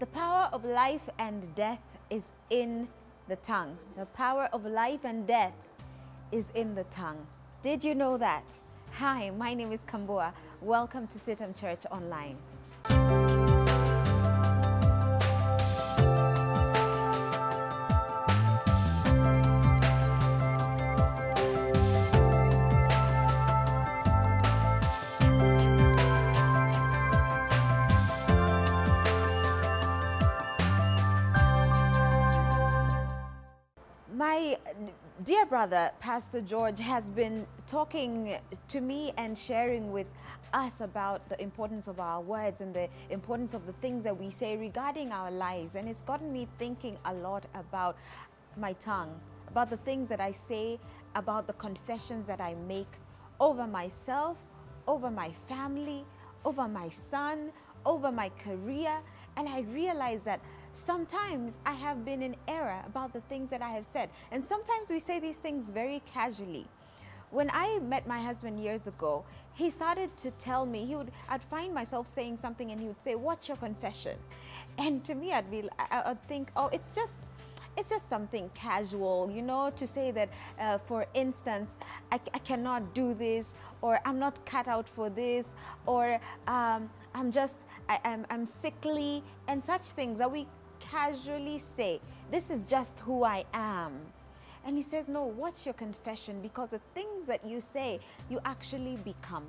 The power of life and death is in the tongue. The power of life and death is in the tongue. Did you know that? Hi, my name is Kambua. Welcome to CITAM Church Online. My dear brother, Pastor George, has been talking to me and sharing with us about the importance of our words and the importance of the things that we say regarding our lives. And it's gotten me thinking a lot about my tongue, about the things that I say, about the confessions that I make over myself, over my family, over my son, over my career. And I realize that sometimes I have been in error about the things that I have said. And sometimes we say these things very casually. When I met my husband years ago, he started to tell me, I'd find myself saying something and he would say, "What's your confession?" And to me, I'd think, oh, it's just something casual, you know, to say that, for instance, I cannot do this, or I'm not cut out for this, or I'm sickly, and such things that we casually say. This is just who I am. And he says, no, what's your confession? Because the things that you say, you actually become.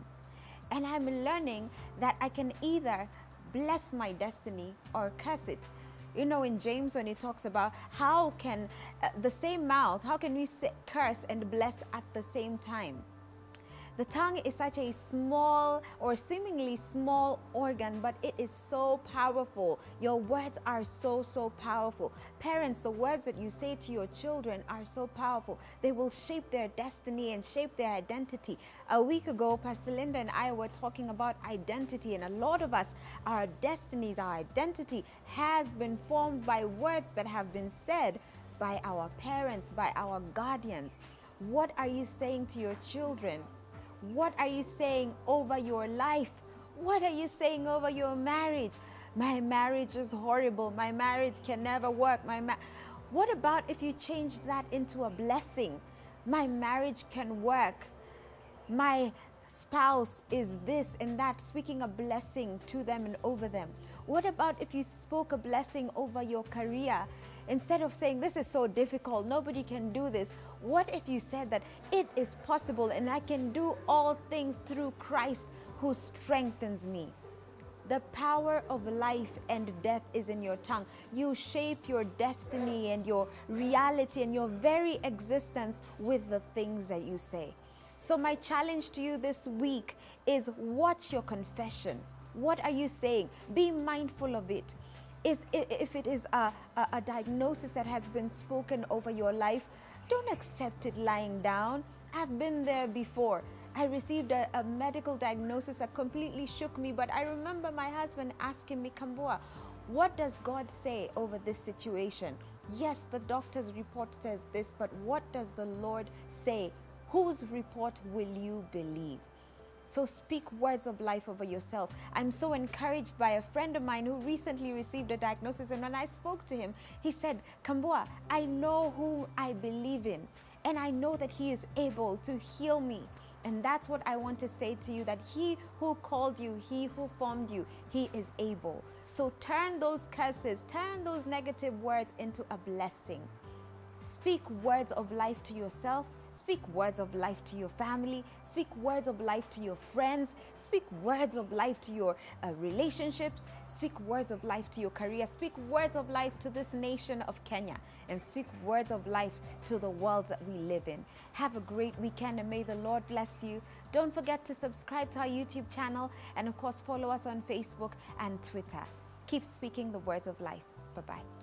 And I'm learning that I can either bless my destiny or curse it. You know, in James, when he talks about how can the same mouth, how can we curse and bless at the same time? The tongue is such a small or seemingly small organ, but it is so powerful. Your words are so powerful. Parents, the words that you say to your children are so powerful. They will shape their destiny and shape their identity. A week ago, Pastor Linda and I were talking about identity, and a lot of us, our destinies, our identity has been formed by words that have been said by our parents, by our guardians. What are you saying to your children? What are you saying over your life? What are you saying over your marriage? My marriage is horrible. My marriage can never work. What about if you change that into a blessing? My marriage can work. My spouse is this and that, speaking a blessing to them and over them. What about if you spoke a blessing over your career? Instead of saying, this is so difficult, nobody can do this, what if you said that it is possible and I can do all things through Christ who strengthens me? The power of life and death is in your tongue. You shape your destiny and your reality and your very existence with the things that you say. So my challenge to you this week is, watch your confession. What are you saying? Be mindful of it. If it is a diagnosis that has been spoken over your life, don't accept it lying down. I've been there before. I received a medical diagnosis that completely shook me, but I remember my husband asking me, Kambua, what does God say over this situation? Yes, the doctor's report says this, but what does the Lord say? Whose report will you believe? So speak words of life over yourself. I'm so encouraged by a friend of mine who recently received a diagnosis, and when I spoke to him, he said, Kambua, I know who I believe in, and I know that he is able to heal me. And that's what I want to say to you, that he who called you, he who formed you, he is able. So turn those curses, turn those negative words into a blessing. Speak words of life to yourself. Speak words of life to your family. Speak words of life to your friends. Speak words of life to your relationships. Speak words of life to your career. Speak words of life to this nation of Kenya. And speak words of life to the world that we live in. Have a great weekend and may the Lord bless you. Don't forget to subscribe to our YouTube channel and of course follow us on Facebook and Twitter. Keep speaking the words of life. Bye-bye.